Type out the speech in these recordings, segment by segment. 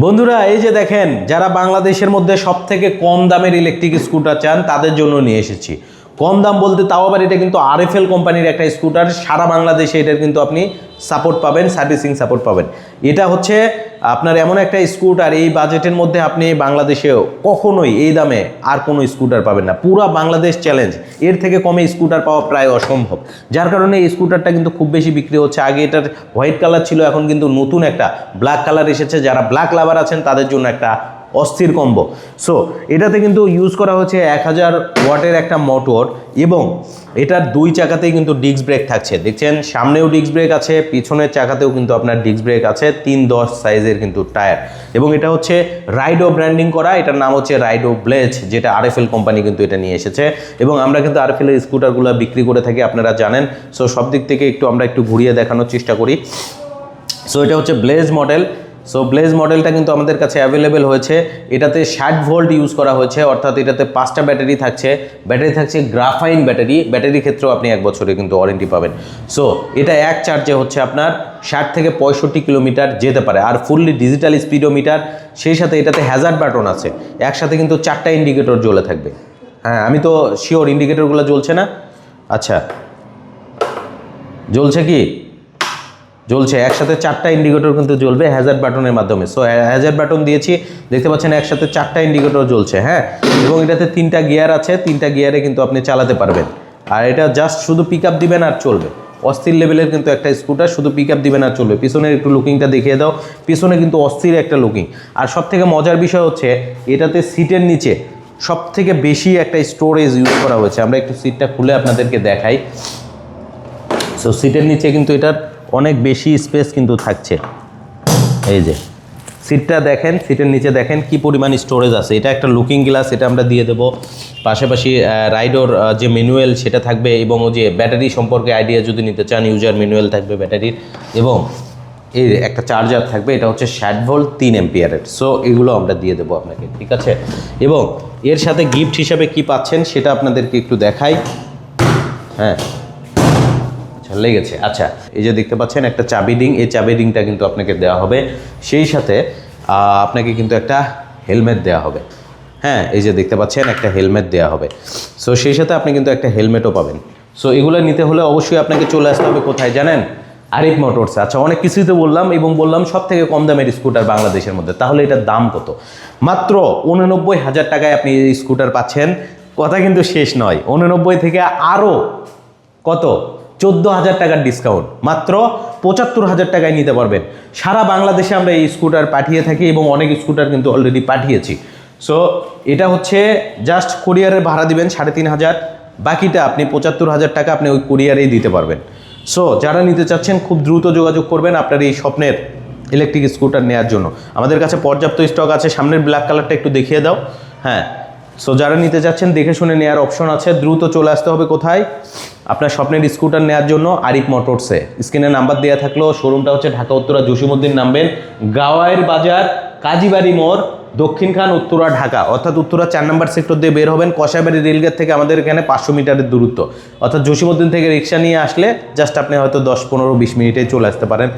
বন্ধুরা এই যে দেখেন, যারা বাংলাদেশের মধ্যে সবথেকে কম দামের ইলেকট্রিক স্কুটার চান তাদের জন্য নিয়ে এসেছি। কম দাম বলতে তাও আবার এটা কিন্তু আরএফএল কোম্পানির একটা স্কুটার। সারা বাংলাদেশে এটার কিন্তু আপনি সাপোর্ট পাবেন, সার্ভিসিং সাপোর্ট পাবেন। এটা হচ্ছে আপনার এমন একটা স্কুটার, এই বাজেটের মধ্যে আপনি বাংলাদেশেও কখনোই এই দামে আর কোনো স্কুটার পাবেন না। পুরো বাংলাদেশ চ্যালেঞ্জ, এর থেকে কমে স্কুটার পাওয়া প্রায় অসম্ভব। যার কারণে এই স্কুটারটা কিন্তু খুব বেশি বিক্রি হচ্ছে। আগে এটার হোয়াইট কালার ছিল, এখন কিন্তু নতুন একটা ব্ল্যাক কালার এসেছে। যারা ব্ল্যাক লাভার আছেন তাদের জন্য একটা অস্থির কম্বো। সো এটাতে কিন্তু ইউজ করা হচ্ছে 1000 ওয়াটের একটা মোটর, এবং এটার দুই চাকাতেই কিন্তু ডিস্ক ব্রেক থাকছে। দেখছেন সামনেও ডিস্ক ব্রেক আছে, পিছনের চাকাতেও কিন্তু আপনার ডিস্ক ব্রেক আছে। 310 সাইজের কিন্তু টায়ার, এবং এটা হচ্ছে রাইডো ব্র্যান্ডিং করা। এটার নাম হচ্ছে রাইডো ব্লেজ, যেটা আরএফএল কোম্পানি কিন্তু এটা নিয়ে এসেছে। এবং আমরা কিন্তু আরএফএল এর স্কুটারগুলো বিক্রি করে থাকি, আপনারা জানেন। সো সব দিক থেকে আমরা একটু ঘুরিয়ে দেখানোর চেষ্টা করি। সো এটা হচ্ছে ব্লেজ মডেল। সো ব্লেজ মডেলটা কিন্তু আমাদের কাছে অ্যাভেলেবেল হয়েছে। এটাতে 60 ভোল্ট ইউজ করা হয়েছে, অর্থাৎ এটাতে 5টা ব্যাটারি থাকছে। ব্যাটারি থাকছে গ্রাফাইন ব্যাটারি। ব্যাটারি ক্ষেত্রেও আপনি 1 বছরে কিন্তু ওয়ারেন্টি পাবেন। সো এটা এক চার্জে হচ্ছে আপনার 60 থেকে 65 কিলোমিটার যেতে পারে, আর ফুললি ডিজিটাল স্পিডোমিটার। সেই সাথে এটাতে হ্যাজার্ড বাটন আছে। একসাথে কিন্তু 4টা ইন্ডিকেটর জ্বলে থাকবে। হ্যাঁ, আমি তো শিওর ইন্ডিকেটরগুলো জ্বলছে না। আচ্ছা, জ্বলছে কি? জ্বলছে। একসাথে 4টা ইন্ডিকেটর কিন্তু জ্বলবে হ্যাজার্ড বাটনের মাধ্যমে। সো হ্যাজার্ড বাটন দিয়েছি, দেখতে পাচ্ছেন একসাথে 4টা ইন্ডিকেটর জ্বলছে। হ্যাঁ, এবং এটাতে 3টা গিয়ার আছে। 3টা গিয়ারে কিন্তু আপনি চালাতে পারবেন। আর এটা জাস্ট শুধু পিক আপ দিবেন আর চলবে। অস্থির লেভেলের কিন্তু একটা স্কুটার, শুধু পিক আপ দিবেন আর চলবে। পিছনের একটু লুকিংটা দেখিয়ে দাও। পিছনে কিন্তু অস্থির একটা লুকিং। আর সব থেকে মজার বিষয় হচ্ছে এটাতে সিটের নিচে সব থেকে বেশি একটা স্টোরেজ ইউজ করা হয়েছে। আমরা একটু সিটটা খুলে আপনাদেরকে দেখাই। সো সিটের নিচে কিন্তু এটার অনেক বেশি স্পেস কিন্তু থাকছে। এই যে সিটটা দেখেন, সিটের নিচে দেখেন কি পরিমাণ স্টোরেজ আছে। এটা একটা লুকিং গ্লাস, এটা আমরা দিয়ে দেবো। পাশাপাশি রাইডোর যে ম্যানুয়াল সেটা থাকবে, এবং যে ব্যাটারি সম্পর্কে আইডিয়া যদি নিতে চান, ইউজার ম্যানুয়াল থাকবে ব্যাটারির, এবং এই একটা চার্জার থাকবে। এটা হচ্ছে 60 ভোল্ট 3 অ্যাম্পিয়ারের। সো এগুলো আমরা দিয়ে দেবো আপনাকে, ঠিক আছে। এবং এর সাথে গিফট হিসাবে কি পাচ্ছেন সেটা আপনাদেরকে একটু দেখাই। হ্যাঁ, লেগেছে। আচ্ছা, এই যে দেখতে পাচ্ছেন একটা চাবি রিং, এই চাবি রিংটা কিন্তু আপনাকে দেওয়া হবে। সেই সাথে আপনাকে কিন্তু একটা হেলমেট দেওয়া হবে। হ্যাঁ, এই যে দেখতে পাচ্ছেন একটা হেলমেট দেওয়া হবে। সো সেই সাথে আপনি কিন্তু একটা হেলমেটও পাবেন। সো এগুলো নিতে হলে অবশ্যই আপনাকে চলে আসতে হবে কোথায় জানেন? আরিফ মোটরস। আচ্ছা, অনেক কিছুই তো বললাম, এবং বললাম সব থেকে কম দামের স্কুটার বাংলাদেশের মধ্যে। তাহলে এটার দাম কত? মাত্র 89,000 টাকায় আপনি এই স্কুটার পাচ্ছেন। কথা কিন্তু শেষ নয়। 89 থেকে আরও কত? 14,000 টাকার ডিসকাউন্ট, মাত্র 75,000 টাকায় নিতে পারবেন। সারা বাংলাদেশে আমরা এই স্কুটার পাঠিয়ে থাকি, এবং অনেক স্কুটার কিন্তু অলরেডি পাঠিয়েছি। সো এটা হচ্ছে জাস্ট কুরিয়ারের ভাড়া দিবেন 3,500, বাকিটা আপনি 75,000 টাকা আপনি ওই কুরিয়ারেই দিতে পারবেন। সো যারা নিতে চাচ্ছেন খুব দ্রুত যোগাযোগ করবেন আপনার এই স্বপ্নের ইলেকট্রিক স্কুটার নেওয়ার জন্য। আমাদের কাছে পর্যাপ্ত স্টক আছে। সামনের ব্ল্যাক কালারটা একটু দেখিয়ে দাও। হ্যাঁ, সো যারা নিতে চাচ্ছেন দেখে শুনে নেওয়ার অপশন আছে। দ্রুত চলে আসতে হবে কোথায়? আপনার স্বপ্নের স্কুটার নেওয়ার জন্য আরিফ মোটরসে। স্ক্রিনে নাম্বার দেওয়া থাকলো। শোরুমটা হচ্ছে ঢাকা উত্তরা জসিমউদ্দিন, নামবেন গাওয়াইর বাজার, কাজীবাড়ি মোড়, দক্ষিণখান, উত্তরা, ঢাকা। অর্থাৎ উত্তরা 4 নম্বর সেক্টর দিয়ে বের হবেন। কষাইবাড়ি রেলগেট থেকে আমাদের এখানে 500 মিটারের দূরত্ব। অর্থাৎ জসিমউদ্দিন থেকে রিক্সা নিয়ে আসলে জাস্ট আপনি হয়তো 10-15-20 মিনিটেই চলে আসতে পারেন।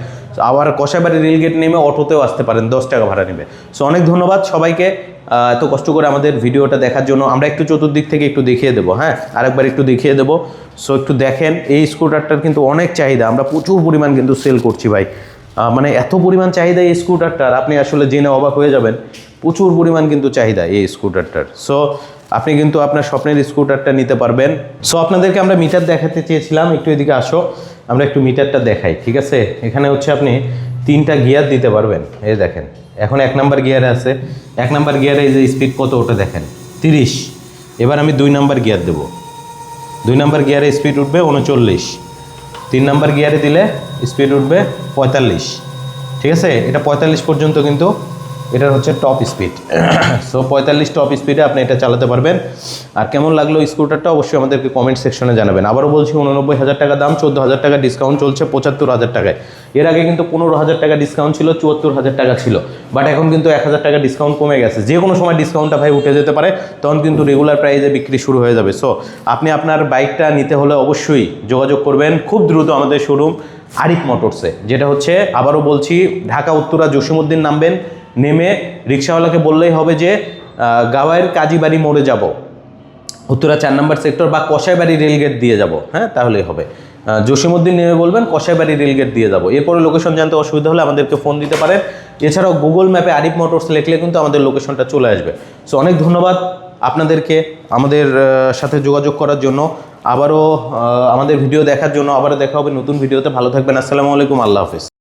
আবার কষাইবাড়ি রেলগেট নেমে অটোতেও আসতে পারেন, 10 টাকা ভাড়া নেবে। সো অনেক ধন্যবাদ সবাইকে এত কষ্ট করে আমাদের ভিডিওটা দেখার জন্য। আমরা একটু চতুর্দিক থেকে একটু দেখিয়ে দেবো। হ্যাঁ, আরেকবার একটু দেখিয়ে দেবো। সো একটু দেখেন, এই স্কুটারটার কিন্তু অনেক চাহিদা। আমরা প্রচুর পরিমাণ কিন্তু সেল করছি ভাই। মানে এত পরিমাণ চাহিদা এই স্কুটারটার, আপনি আসলে জেনে অবাক হয়ে যাবেন। প্রচুর পরিমাণ কিন্তু চাহিদা এই স্কুটারটার। সো আপনি কিন্তু আপনার স্বপ্নের স্কুটারটা নিতে পারবেন। সো আপনাদেরকে আমরা মিটার দেখাতে চেয়েছিলাম, একটু এদিকে আসো, আমরা একটু মিটারটা দেখাই, ঠিক আছে। এখানে হচ্ছে আপনি 3টা গিয়ার দিতে পারবেন। এই দেখেন, এখন 1 নাম্বার গিয়ারে আছে। 1 নাম্বার গিয়ারে এই যে স্পিড কত ওটা দেখেন, 30। এবার আমি 2 নাম্বার গিয়ার দেবো। 2 নাম্বার গিয়ারে স্পিড উঠবে 39। 3 নাম্বার গিয়ারে দিলে স্পিড উঠবে 45। ঠিক আছে, এটা 45 পর্যন্ত কিন্তু এটার হচ্ছে টপ স্পিড। সো 45 টপ স্পিডে আপনি এটা চালাতে পারবেন। আর কেমন লাগলো স্কুটারটা অবশ্যই আমাদেরকে কমেন্ট সেকশনে জানাবেন। আবারও বলছি, 89,000 টাকা দাম, 14,000 টাকা ডিসকাউন্ট চলছে 75,000 টাকায়। এর আগে কিন্তু 15,000 টাকা ডিসকাউন্ট ছিল, 74,000 টাকা ছিল। বাট এখন কিন্তু 1,000 টাকা ডিসকাউন্ট কমে গেছে। যে কোনো সময় ডিসকাউন্টটা ভাই উঠে যেতে পারে, তখন কিন্তু রেগুলার প্রাইসে বিক্রি শুরু হয়ে যাবে। সো আপনি আপনার বাইকটা নিতে হলে অবশ্যই যোগাযোগ করবেন খুব দ্রুত আমাদের শোরুম আরিফ মোটরসে, যেটা হচ্ছে আবারও বলছি ঢাকা উত্তরা জসিমউদ্দিন, নামবেন নেমে রিক্সাওয়ালাকে বললেই হবে যে গাওয়াইয়ের কাজীবাড়ি মোড়ে যাব, উত্তরা 4 নম্বর সেক্টর বা কষাইবাড়ি রেলগেট দিয়ে যাব, হ্যাঁ তাহলেই হবে। জসিমউদ্দিন নেমে বলবেন কষাইবাড়ি রেলগেট দিয়ে যাব। এরপরে লোকেশন জানতে অসুবিধা হলে আমাদেরকে ফোন দিতে পারেন। এছাড়াও গুগল ম্যাপে আরিফ মোটরস লিখলে কিন্তু আমাদের লোকেশনটা চলে আসবে। সো অনেক ধন্যবাদ আপনাদেরকে আমাদের সাথে যোগাযোগ করার জন্য, আবারও আমাদের ভিডিও দেখার জন্য। আবারও দেখা হবে নতুন ভিডিওতে। ভালো থাকবেন। আসসালামু আলাইকুম, আল্লাহ হাফিজ।